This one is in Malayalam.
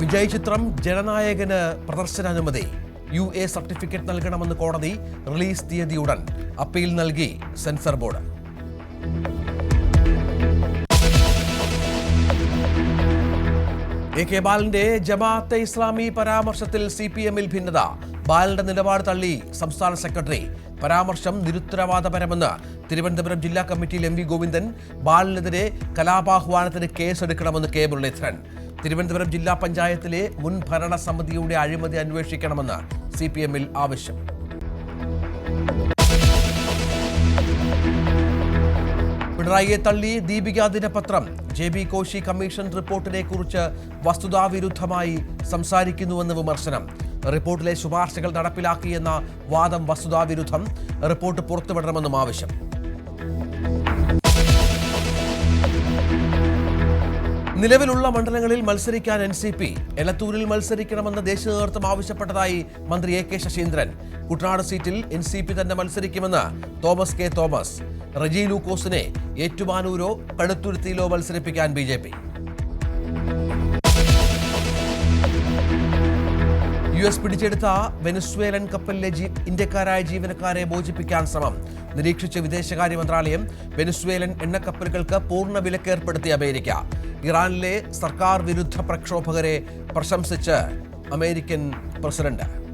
വിജയ് ചിത്രം ജനനായകന് പ്രദർശനാനുമതി. UA സർട്ടിഫിക്കറ്റ് നൽകണമെന്ന് കോടതി. റിലീസ് തീയതി ഉടൻ. അപ്പീൽ നൽകി സെൻസർ ബോർഡ്. AK ബാലന്റെ ജമാഅത്തെ ഇസ്ലാമി പരാമർശത്തിൽ CPM-ൽ ഭിന്നത. ബാലന്റെ നിലപാട് തള്ളി സംസ്ഥാന സെക്രട്ടറി. പരാമർശം നിരുത്തരവാദപരമെന്ന് തിരുവനന്തപുരം ജില്ലാ കമ്മിറ്റിയിൽ MV ഗോവിന്ദൻ. ബാലനെതിരെ കലാപാഹ്വാനത്തിന് കേസെടുക്കണമെന്ന് K മുരളീധരൻ. തിരുവനന്തപുരം ജില്ലാ പഞ്ചായത്തിലെ മുൻ ഭരണസമിതിയുടെ അഴിമതി അന്വേഷിക്കണമെന്ന് CPM-ൽ ആവശ്യം. പിണറായിയെ തള്ളി ദീപിക ദിനപത്രം. JB കോശി കമ്മീഷൻ റിപ്പോർട്ടിനെ കുറിച്ച് വസ്തുതാവിരുദ്ധമായി സംസാരിക്കുന്നുവെന്ന് വിമർശനം. റിപ്പോർട്ടിലെ ശുപാർശകൾ നടപ്പിലാക്കിയെന്ന വാദം വസ്തുതാവിരുദ്ധം. റിപ്പോർട്ട് പുറത്തുവിടണമെന്നും ആവശ്യം. നിലവിലുള്ള മണ്ഡലങ്ങളിൽ മത്സരിക്കാൻ NCP. എലത്തൂരിൽ മത്സരിക്കണമെന്ന് ദേശീയ നേതൃത്വം ആവശ്യപ്പെട്ടതായി മന്ത്രി AK ശശീന്ദ്രൻ. കുട്ടനാട് സീറ്റിൽ NCP തന്നെ മത്സരിക്കുമെന്ന് തോമസ് K തോമസ്. റജി ലൂക്കോസിനെ ഏറ്റുമാനൂരോ കടുത്തുരുത്തിയിലോ മത്സരിപ്പിക്കാൻ BJP. US പിടിച്ചെടുത്ത വെനസ്വേലൻ കപ്പലിലെ ഇന്ത്യക്കാരായ ജീവനക്കാരെ മോചിപ്പിക്കാൻ ശ്രമം. നിരീക്ഷിച്ച വിദേശകാര്യ മന്ത്രാലയം. വെനസ്വേലൻ എണ്ണക്കപ്പലുകൾക്ക് പൂർണ്ണ വിലക്കേർപ്പെടുത്തിയ അമേരിക്ക. ഇറാനിലെ സർക്കാർ വിരുദ്ധ പ്രക്ഷോഭകരെ പ്രശംസിച്ച് അമേരിക്കൻ പ്രസിഡന്റ്.